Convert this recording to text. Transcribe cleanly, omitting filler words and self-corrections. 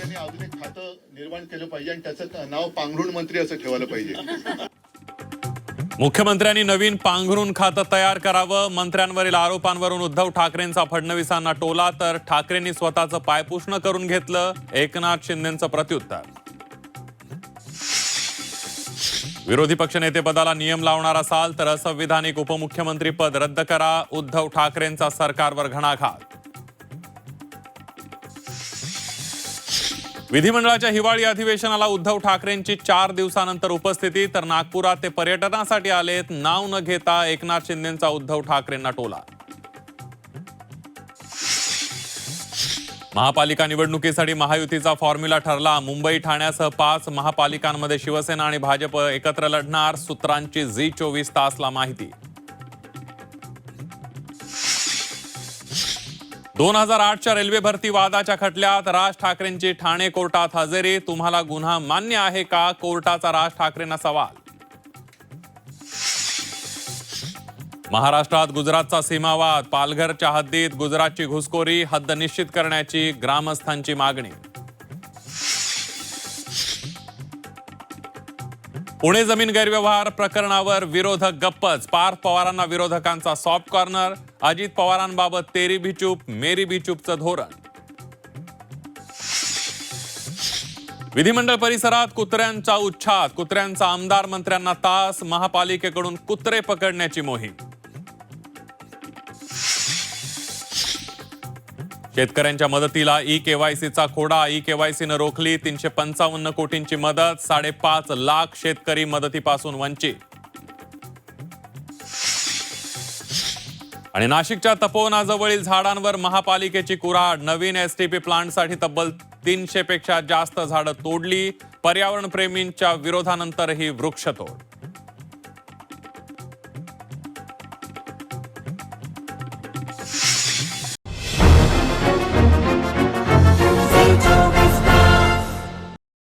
यांनी अजून एक खातं निर्माण केलं पाहिजे आणि त्याचं नाव पांघरुण मंत्री असं ठेवायला पाहिजे. मुख्यमंत्र्यांनी नवीन पांघरुण खातं तयार करावं. मंत्र्यांवरील आरोपांवरून उद्धव ठाकरेंचा फडणवीसांना टोला, तर ठाकरेंनी स्वतःचं पायपुसणं करून घेतलं. एकनाथ शिंदेंचं प्रत्युत्तर. विरोधी पक्षनेतेपदाला नियम लावणार असाल तर असंविधानिक उपमुख्यमंत्री पद रद्द करा. उद्धव ठाकरेंचा सरकारवर घणाघात. विधिमंडळाच्या हिवाळी अधिवेशनाला उद्धव ठाकरेंची 4 दिवसानंतर उपस्थिती, तर नागपुरात ते पर्यटनासाठी आलेत. नाव न घेता एकनाथ शिंदेंचा उद्धव ठाकरेंना टोला. महापालिका निवडणुकीसाठी महायुतीचा फॉर्म्युला ठरला. मुंबई ठाण्यासह 5 महापालिकांमध्ये शिवसेना आणि भाजप एकत्र लढणार. सूत्रांची झी24 तासला माहिती. 2008च्या रेल्वे भरती वादाच्या खटल्यात राज ठाकरेंची ठाणे कोर्टात हजेरी. तुम्हाला गुन्हा मान्य आहे का? कोर्टाचा राज ठाकरेंना सवाल. महाराष्ट्रात गुजरातचा सीमावाद. पालघरच्या हद्दीत गुजरातची घुसखोरी. हद्द निश्चित करण्याची ग्रामस्थांची मागणी. पुणे जमीन गैरव्यवहार प्रकरणावर विरोधक गप्पच. पार्थ पवारांना विरोधकांचा सॉफ्ट कॉर्नर. अजित पवारांबाबत तेरी भी चूप मेरी भी चूपचं धोरण. विधिमंडळ परिसरात कुत्र्यांचा उच्छाद. कुत्र्यांचा आमदार मंत्र्यांना तास. महापालिकेकडून कुत्रे पकडण्याची मोहीम. शेतकऱ्यांच्या मदतीला ई-केवायसीचा खोडा. ई-केवायसीनं रोखली 355 कोटींची मदत. 5.5 लाख शेतकरी मदतीपासून वंचित. आणि नाशिकच्या तपोवनाजवळील झाडांवर महापालिकेची कुऱ्हाड. नवीन एसटीपी प्लांटसाठी तब्बल 300 पेक्षा जास्त झाडं तोडली. पर्यावरण प्रेमींच्या विरोधानंतर ही वृक्षतोड.